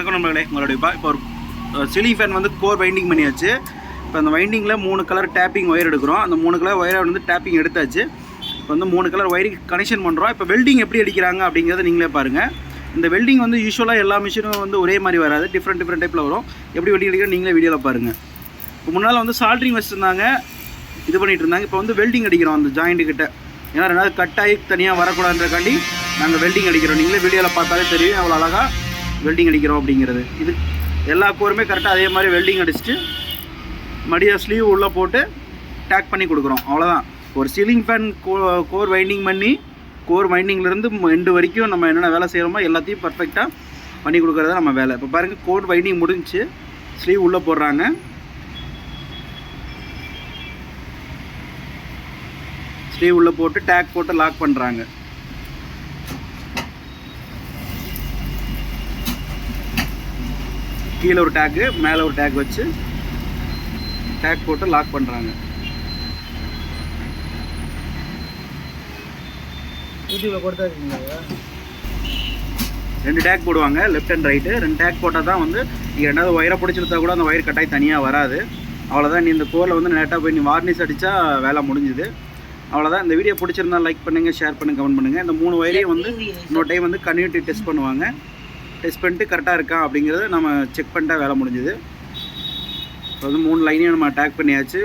வணக்கம் நண்பர்களே, உங்களுடைய இப்போ ஒரு சீலிங் ஃபேன் வந்து கோர் வைண்டிங் பண்ணியாச்சு. இப்போ அந்த வைண்டிங்கில் 3 கலர் டேப்பிங் ஒயர் எடுக்கிறோம். அந்த 3 கலர் ஒயரை வந்து டேப்பிங் எடுத்தாச்சு. இப்போ வந்து 3 கலர் ஒயருக்கு கனெக்ஷன் பண்ணுறோம். இப்போ வெல்டிங் எப்படி அடிக்கிறாங்க அப்படிங்கிறத நீங்களே பாருங்கள். இந்த வெல்டிங் வந்து யூஸ்வலாக எல்லா மிஷினும் வந்து ஒரே மாதிரி வராது, டிஃப்ரெண்ட் டைப்பில் வரும். எப்படி வெல்டிங் அடிக்கிற நீங்களே வீடியோவில் பாருங்கள். இப்போ முன்னால் வந்து சால்ட்ரிங் வச்சுருந்தாங்க, இது பண்ணிகிட்டு இருந்தாங்க. இப்போ வந்து வெல்டிங் அடிக்கிறோம் அந்த ஜாயிண்ட்டுக்கிட்ட. ஏன்னா ரெண்டாவது கட்டாகி தனியாக வரக்கூடாதுன்றக்காண்டி நாங்கள் வெல்டிங் அடிக்கிறோம். நீங்களே வீடியோவில் பார்த்தாலே தெரியும் அவ்வளோ அழகாக வெல்டிங் அடிக்கிறோம் அப்படிங்கிறது. இது எல்லா கோருமே கரெக்டாக அதே மாதிரி வெல்டிங் அடிச்சுட்டு மடியாக ஸ்லீவ் உள்ளே போட்டு டேக் பண்ணி கொடுக்குறோம். அவ்வளோதான். ஒரு சீலிங் ஃபேன் கோர் வைண்டிங் பண்ணி கோர் வைண்டிங்லேருந்து எண்டு வரைக்கும் நம்ம என்னென்ன வேலை செய்கிறோமோ எல்லாத்தையும் பர்ஃபெக்டாக பண்ணி கொடுக்குறது நம்ம வேலை. இப்போ பாருங்கள், கோர் வைண்டிங் முடிஞ்சு ஸ்லீவ் உள்ளே போடுறாங்க. ஸ்லீவ் உள்ளே போட்டு டேக் போட்டு லாக் பண்ணுறாங்க. கீழே ஒரு டேக்கு, மேலே ஒரு டேக் வச்சு டேக் போட்டு லாக் பண்ணுறாங்க. யூடியூப்பில் கொடுத்தா 2 டேக் போடுவாங்க, லெஃப்ட் அண்ட் ரைட்டு. 2 டேக் போட்டால் தான் வந்து நீங்கள் ரெண்டாவது ஒயரை பிடிச்சிருந்தா கூட அந்த ஒயர் கட்டாயி தனியாக வராது. அவ்வளோதான். நீ இந்த கோரில் வந்து நேட்டாக போய் நீ வார்னிஷ் அடித்தா வேலை முடிஞ்சுது. அவ்வளோதான். இந்த வீடியோ பிடிச்சிருந்தா லைக் பண்ணுங்கள், ஷேர் பண்ணுங்கள், கமெண்ட் பண்ணுங்கள். இந்த 3 ஒயரையும் வந்து இன்னொரு டைம் வந்து கன்டினியூட்டி டெஸ்ட் பண்ணுவாங்க. டெஸ்ட் பண்ணிட்டு கரெக்டாக இருக்கா அப்படிங்கிறத நம்ம செக் பண்ணிட்டா வேலை முடிஞ்சுது. இப்போ வந்து 3 லைனையும் நம்ம டேக் பண்ணியாச்சு,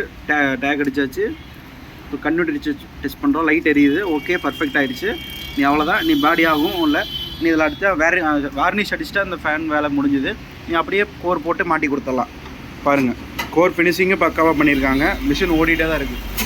டேக் அடித்தாச்சு. இப்போ கன்டினியூட்டி டெஸ்ட் பண்ணுறோம். லைட் எரியுது, ஓகே, பர்ஃபெக்ட் ஆகிடுச்சு. நீ அவ்வளோதான். நீ பாடி ஆகும் இல்லை, நீ இதில் அடித்தா வார்னிஷ் அடிச்சுட்டா அந்த ஃபேன் வேலை முடிஞ்சுது. நீ அப்படியே கோர் போட்டு மாட்டி கொடுத்துடலாம். பாருங்கள், கோர் ஃபினிஷிங்கும் பக்காவாக பண்ணியிருக்காங்க. மிஷின் ஓடிட்டே தான் இருக்குது.